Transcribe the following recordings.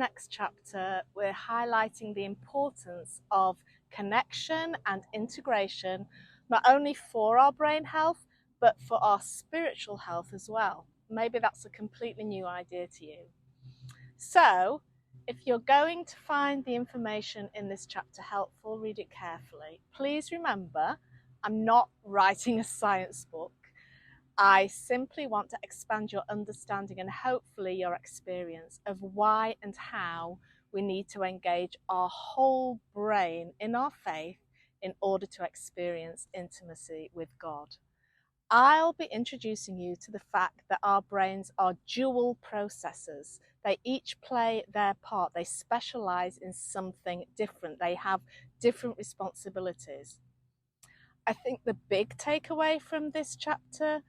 next chapter, we're highlighting the importance of connection and integration, not only for our brain health, but for our spiritual health as well. Maybe that's a completely new idea to you. So, if you're going to find the information in this chapter helpful, read it carefully. Please remember, I'm not writing a science book. I simply want to expand your understanding and hopefully your experience of why and how we need to engage our whole brain in our faith in order to experience intimacy with God. I'll be introducing you to the fact that our brains are dual processors. They each play their part. They specialize in something different. They have different responsibilities. I think the big takeaway from this chapter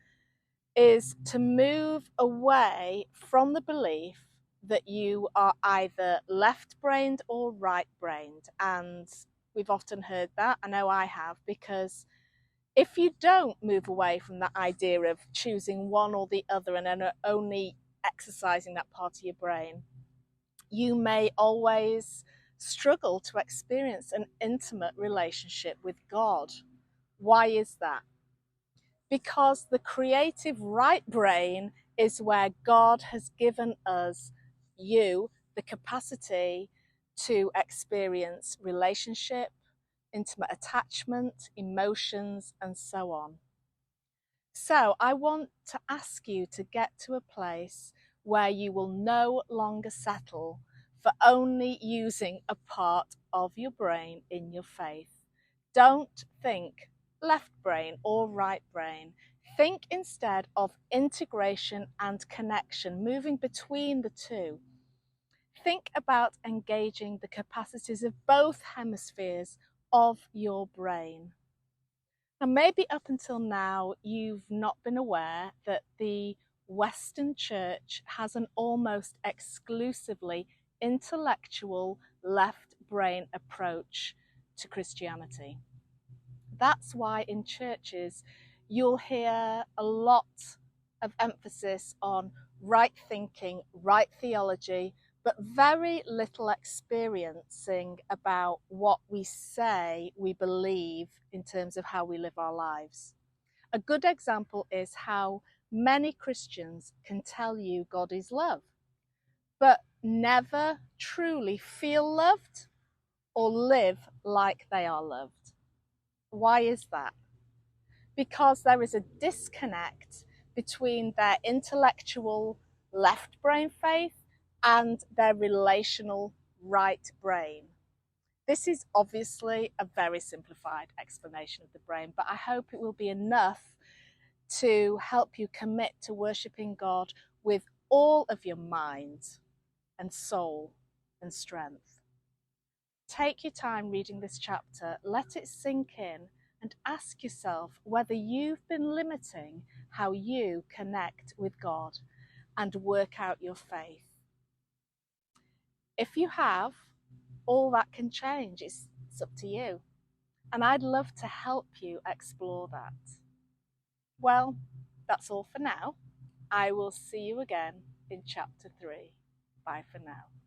is to move away from the belief that you are either left-brained or right-brained. And we've often heard that, I know I have, because if you don't move away from that idea of choosing one or the other and then only exercising that part of your brain, you may always struggle to experience an intimate relationship with God. Why is that? Because the creative right brain is where God has given us, you, the capacity to experience relationship, intimate attachment, emotions, and so on. So I want to ask you to get to a place where you will no longer settle for only using a part of your brain in your faith. Don't think left brain or right brain. Think instead of integration and connection, moving between the two. Think about engaging the capacities of both hemispheres of your brain. And maybe up until now, you've not been aware that the Western Church has an almost exclusively intellectual left brain approach to Christianity. That's why in churches you'll hear a lot of emphasis on right thinking, right theology, but very little experiencing about what we say we believe in terms of how we live our lives. A good example is how many Christians can tell you God is love, but never truly feel loved or live like they are loved. Why is that? Because there is a disconnect between their intellectual left brain faith and their relational right brain. This is obviously a very simplified explanation of the brain, but I hope it will be enough to help you commit to worshiping God with all of your mind and soul and strength. Take your time reading this chapter, let it sink in, and ask yourself whether you've been limiting how you connect with God and work out your faith. If you have, all that can change. It's up to you. And I'd love to help you explore that. Well, that's all for now. I will see you again in chapter 3. Bye for now.